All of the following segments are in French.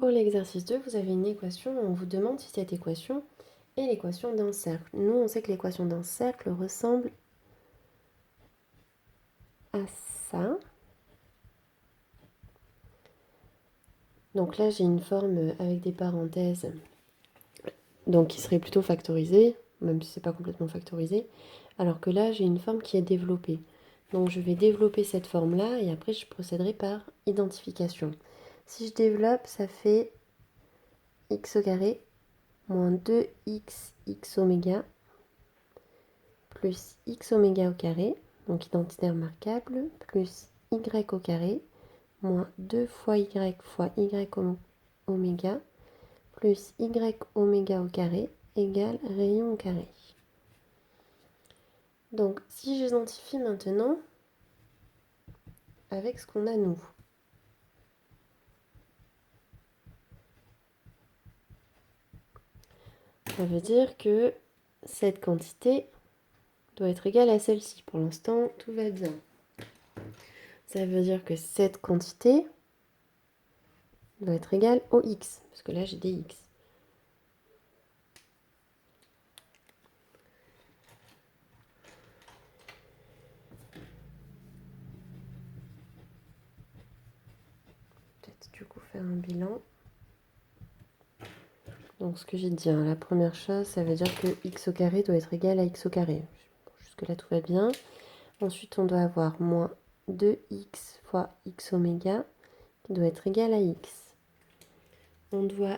Pour l'exercice 2, vous avez une équation, on vous demande si cette équation est l'équation d'un cercle. Nous, on sait que l'équation d'un cercle ressemble à ça. Donc là, j'ai une forme avec des parenthèses, donc qui serait plutôt factorisée, même si c'est pas complètement factorisé, alors que là, j'ai une forme qui est développée. Donc je vais développer cette forme-là et après, je procéderai par identification. Si je développe, ça fait x au carré moins 2x oméga plus x oméga au carré, donc identité remarquable, plus y au carré, moins 2 fois y oméga, plus y oméga au carré, égale rayon au carré. Donc, si j'identifie maintenant avec ce qu'on a nous, ça veut dire que cette quantité doit être égale à celle-ci. Pour l'instant, tout va bien. Ça veut dire que cette quantité doit être égale au x, parce que là j'ai des x. Peut-être du coup faire un bilan. Donc ce que j'ai dit, la première chose, ça veut dire que x au carré doit être égal à x au carré. Jusque là tout va bien. Ensuite on doit avoir moins 2x fois x oméga qui doit être égal à x. On doit...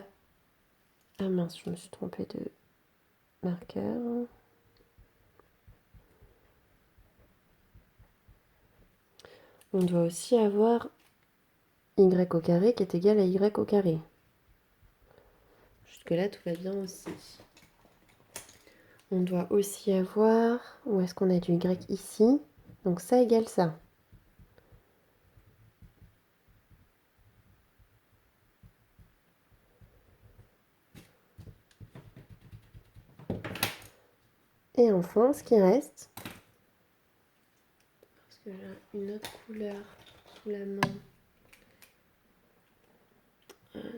Ah mince, je me suis trompée de marqueur. On doit aussi avoir y au carré qui est égal à y au carré. Jusque là tout va bien aussi. On doit aussi avoir... Où est-ce qu'on a du y ici? Donc ça égale ça. Et enfin, ce qui reste, parce que j'ai une autre couleur sous la main.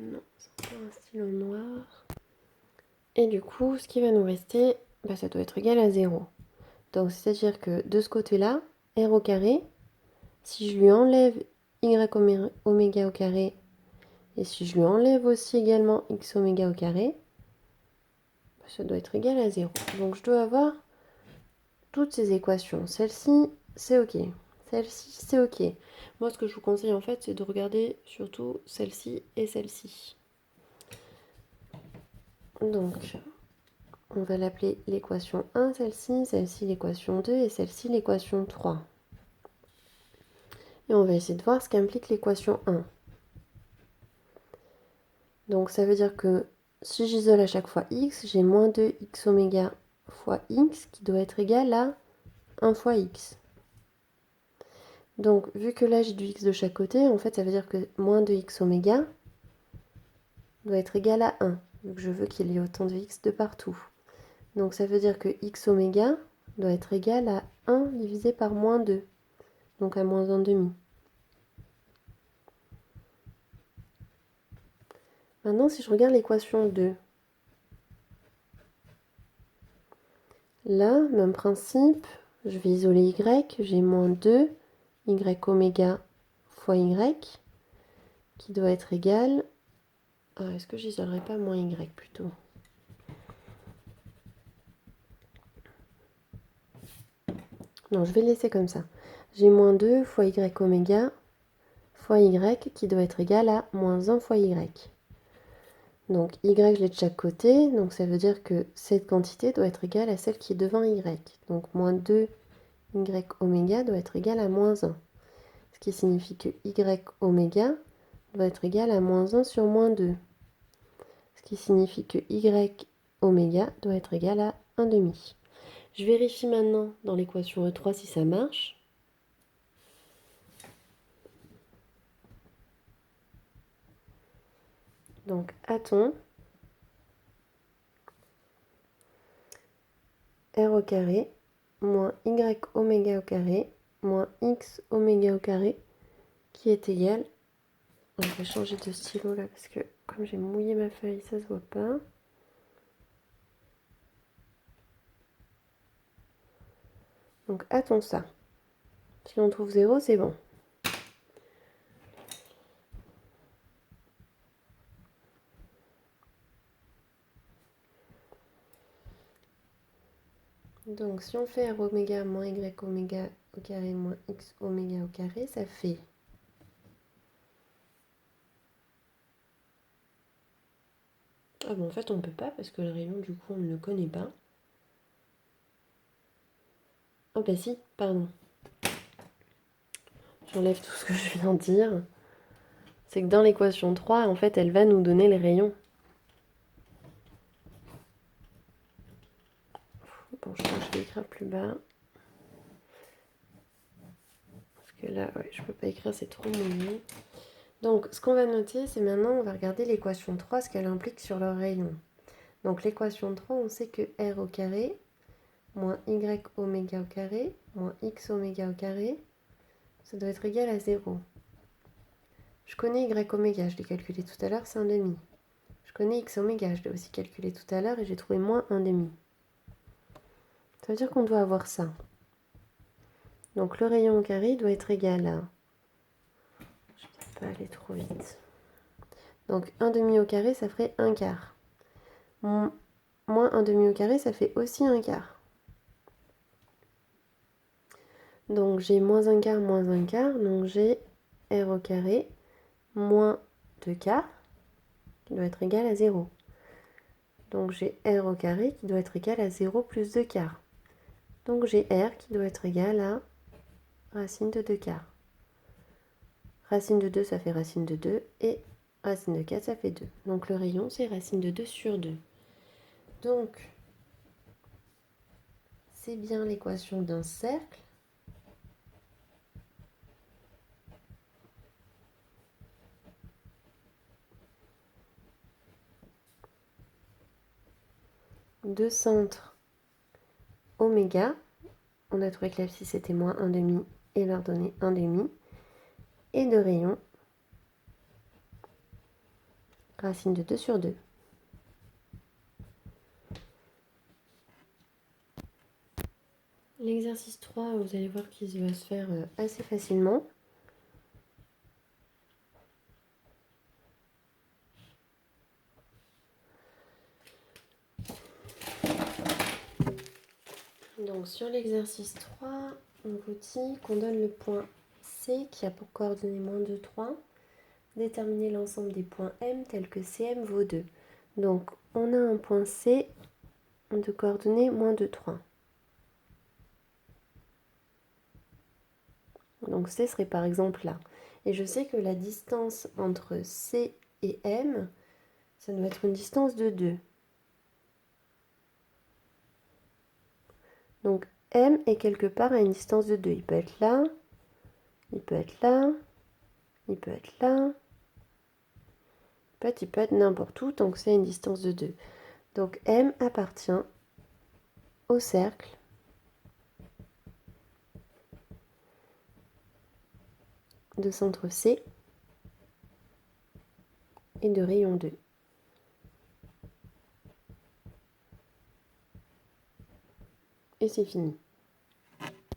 Non, c'est encore un stylo noir. Et du coup, ce qui va nous rester, ça doit être égal à 0. Donc, c'est-à-dire que de ce côté-là, r au carré, si je lui enlève y oméga au carré, et si je lui enlève aussi également x oméga au carré, ça doit être égal à 0. Donc, je dois avoir toutes ces équations. Celle-ci, c'est OK. Celle-ci, c'est OK. Moi, ce que je vous conseille, en fait, c'est de regarder surtout celle-ci et celle-ci. Donc, on va l'appeler l'équation 1, celle-ci l'équation 2 et celle-ci l'équation 3. Et on va essayer de voir ce qu'implique l'équation 1. Donc, ça veut dire que si j'isole à chaque fois x, j'ai moins 2x oméga fois x qui doit être égal à 1 fois x. Donc, vu que là, j'ai du x de chaque côté, en fait, ça veut dire que moins 2x oméga doit être égal à 1, vu que je veux qu'il y ait autant de x de partout. Donc, ça veut dire que x oméga doit être égal à 1 divisé par moins 2, donc à moins 1 demi. Maintenant, si je regarde l'équation 2, là, même principe, je vais isoler y, j'ai moins 2 y oméga fois y, qui doit être égal... est-ce que j'isolerai pas moins y plutôt? Non, je vais laisser comme ça. J'ai moins 2 fois y oméga fois y qui doit être égal à moins 1 fois y. Donc y, je l'ai de chaque côté, donc ça veut dire que cette quantité doit être égale à celle qui est devant y. Donc moins 2 y oméga doit être égal à moins 1. Ce qui signifie que y oméga doit être égal à moins 1 sur moins 2. Ce qui signifie que y oméga doit être égal à 1 demi. Je vérifie maintenant dans l'équation E3 si ça marche. Donc, a-t-on r au carré moins y oméga au carré moins x oméga au carré qui est égal... On va changer de stylo là parce que comme j'ai mouillé ma feuille, ça se voit pas. Donc attends ça. Si on trouve 0, c'est bon. Donc si on fait R oméga moins Y oméga au carré moins X oméga au carré, ça fait... Ah bon, en fait on peut pas parce que le rayon du coup on ne le connaît pas. Oh bah si, pardon. J'enlève tout ce que je viens de dire. C'est que dans l'équation 3, en fait, elle va nous donner les rayons. Bon, je pense que je vais écrire plus bas. Parce que là, ouais, je peux pas écrire, c'est trop mouillé. Donc, ce qu'on va noter, c'est maintenant, on va regarder l'équation 3, ce qu'elle implique sur le rayon. Donc, l'équation 3, on sait que R au carré, moins Y oméga au carré, moins X oméga au carré, ça doit être égal à 0. Je connais Y oméga, je l'ai calculé tout à l'heure, c'est 1,5. Je connais X oméga, je l'ai aussi calculé tout à l'heure et j'ai trouvé moins 1,5. Ça veut dire qu'on doit avoir ça. Donc le rayon au carré doit être égal à... Je ne vais pas aller trop vite. Donc 1,5 au carré, ça ferait 1 quart. Moins 1,5 au carré, ça fait aussi 1 quart. Donc j'ai moins 1 quart, moins 1 quart. Donc j'ai R au carré moins 2 quarts qui doit être égal à 0. Donc j'ai R au carré qui doit être égal à 0 plus 2 quarts. Donc j'ai R qui doit être égal à racine de 2 quarts. Racine de 2, ça fait racine de 2. Et racine de 4, ça fait 2. Donc le rayon, c'est racine de 2 sur 2. Donc, c'est bien l'équation d'un cercle. De centre oméga. On a trouvé que l'abscisse était moins 1,5 et l'ordonnée 1,5. Et de rayon, racine de 2 sur 2. L'exercice 3, vous allez voir qu'il va se faire assez facilement. Donc sur l'exercice 3, on vous dit qu'on donne le point C qui a pour coordonnée moins 2, 3. Déterminer l'ensemble des points M tels que CM vaut 2. Donc on a un point C de coordonnées moins 2, 3. Donc C serait par exemple là. Et je sais que la distance entre C et M, ça doit être une distance de 2. Donc M est quelque part à une distance de 2. Il peut être là, il peut être là, il peut être là. En fait, il peut être n'importe où tant que c'est une distance de 2. Donc M appartient au cercle de centre C et de rayon 2. Et c'est fini.